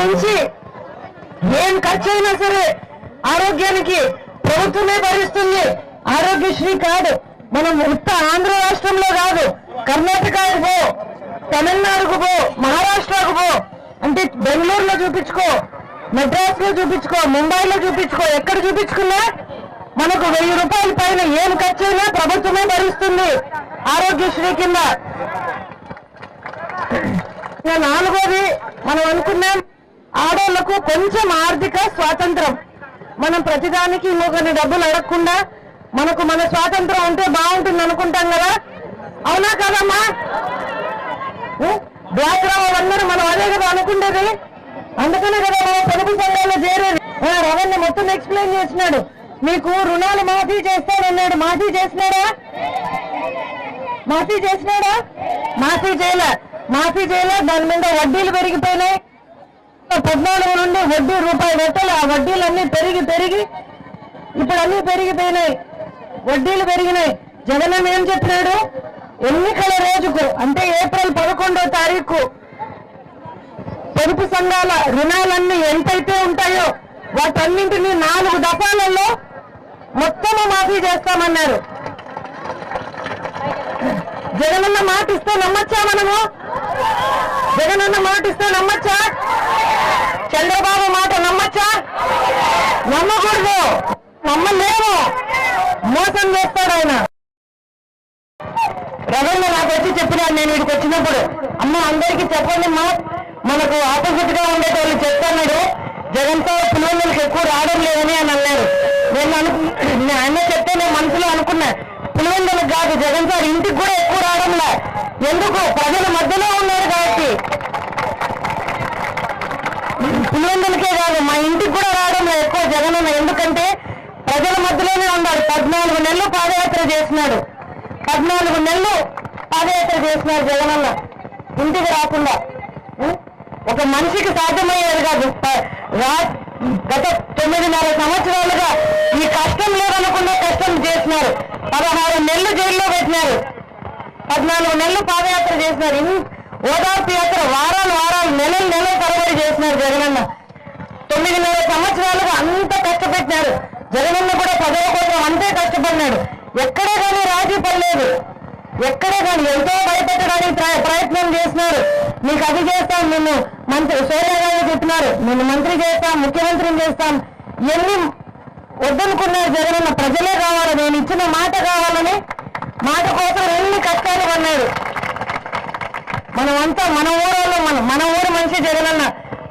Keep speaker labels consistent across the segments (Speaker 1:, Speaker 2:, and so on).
Speaker 1: నుంచి ఏం ఖర్చు అయినా సరే ఆరోగ్యానికి ప్రభుత్వమే భరిస్తుంది. ఆరోగ్యశ్రీ కార్డు మనం ఉత్త ఆంధ్ర రాష్ట్రంలో కాదు, కర్ణాటకకు పో, తమిళనాడుకు పో, మహారాష్ట్రకు పో, అంటే బెంగళూరులో చూపించుకో, మెడ్రాస్ లో చూపించుకో, ముంబైలో చూపించుకో, ఎక్కడ చూపించుకున్నా మనకు 1000 రూపాయల పైన ఏం ఖర్చు అయినా ప్రభుత్వమే భరిస్తుంది ఆరోగ్యశ్రీ కింద. నాలుగోది మనం అనుకున్నాం, ఆడవాళ్లకు కొంచెం ఆర్థిక స్వాతంత్రం. మనం ప్రతిదానికి ఇంకొకరిని డబ్బులు అడగకుండా మనకు మన స్వాతంత్రం ఉంటే బాగుంటుంది అనుకుంటాం కదా, అవునా కదమ్మా? డ్వాక్రా వాళ్ళందరూ మనం అదే కదా అనుకుంటేది. అందుకనే కదా మనం పొదుపు సంఘాల్లో చేరేది. రవణ మొత్తం ఎక్స్ప్లెయిన్ చేసినాడు, మీకు రుణాలు మాఫీ చేస్తానన్నాడు. మాఫీ చేసినాడా? మాఫీ చేసినాడా? మాఫీ చేయలే. దాని మీద వడ్డీలు పెరిగిపోయినాయి. 14 నుండి వడ్డీ రూపాయి పెట్టాలి. ఆ వడ్డీలన్నీ పెరిగి ఇప్పుడు అన్ని పెరిగిపోయినాయి, వడ్డీలు పెరిగినాయి. జగన్ ఏం చెప్పినాడు, ఎన్నికల రోజుకు అంటే ఏప్రిల్ 11వ తారీఖు పొదుపు సంఘాల రుణాలన్నీ ఎంతైతే ఉంటాయో వాటన్నింటినీ 4 దఫాలలో మొత్తము మాఫీ చేస్తామన్నారు. జగనన్న మాట ఇస్తే నమ్మచ్చా మనము? జగనన్న మాట ఇస్తే నమ్మచ్చా? చంద్రబాబు మాట నమ్మచ్చా? నమ్మకూడదు, నమ్మలేము. మోసం చేస్తాడు ఆయన. రవణ నాకు వచ్చి చెప్పినాడు, నేను వీడికి వచ్చినప్పుడు, అమ్మ అందరికీ చెప్పండి, మనకు ఆపోజిట్ గా ఉండే వాళ్ళు చెప్తున్నాడు, జగన్ సార్ పులివెందులకు ఎక్కువ రావడం లేదని అని అన్నారు. నేను ఆయన చెప్తే నేను మనసులో అనుకున్నా, పులివెందులకు కాదు, జగన్ సార్ ఇంటికి కూడా ఎక్కువ రావడంలా. ఎందుకు? ప్రజల మధ్యలో ఉన్నారు కాబట్టి. పులివెందులకే కాదు, మా ఇంటికి కూడా రావడంలో ఎక్కువ జగనన్న. ఎందుకంటే ప్రజల మధ్యలోనే ఉన్నాడు. 14 నెలలు పాదయాత్ర చేసినాడు. 14 నెలలు పాదయాత్ర చేసినాడు జగనన్న, ఇంటికి రాకుండా. ఒక మనిషికి సాధ్యమయ్యేది కాదు. గత 9.5 సంవత్సరాలుగా ఈ కష్టం లేదనకుండా కష్టం చేసినారు. 16 నెలలు జైల్లో పెట్టినారు. 14 నెలలు పాదయాత్ర చేసినారు. ఓదార్పు యాత్ర వారాలు నెలలు తరబడి చేసినారు జగనన్న. 9.5 సంవత్సరాలుగా అంత కష్టపెట్టినారు. జగనన్న కూడా ప్రజల కోసం అంతే కష్టపడినాడు. ఎక్కడే కానీ రాజీ పడలేదు. ఎక్కడే కానీ ఎంతో భయపెట్టడానికి ప్రయత్నం చేసినారు. నీకు అది చేస్తాం, నిన్ను మంత్రి సోనియా గాంధీ చెప్పినారు, నిన్ను మంత్రి చేస్తాం, ముఖ్యమంత్రిని చేస్తాం, ఇవన్నీ వద్దనుకున్నారు జగనన్న. ప్రజలే కావాలి, నేను ఇచ్చిన మాట కావాలని మాట కోసం ఎన్ని కష్టాలు పడినాడు. మనమంతా మన ఊళ్ళో మన ఊరు మనిషి జగనన్న.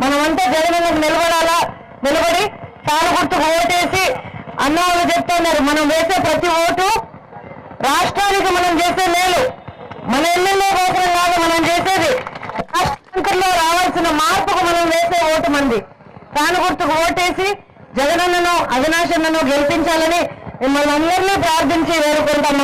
Speaker 1: మనమంతా జగనన్నకు నిలబడి కాలు గుర్తుకు ఓటేసి అన్నవాళ్ళు చెప్తున్నారు, మనం వేసే ప్రతి ఓటు రాష్ట్రానికి మనం చేసే మేలు. మన ఎమ్మెల్యే కోసం కాదు మనం చేసేది, రాష్ట్రంలో రావాల్సిన మార్పుకు మనం వేసే ఓటు మంది. కాలు గుర్తుకు ఓటేసి జగనన్నను అవినాష్ అన్నను గెలిపించాలని మిమ్మల్ని అందరినీ ప్రార్థించి వేడుకుంటాం.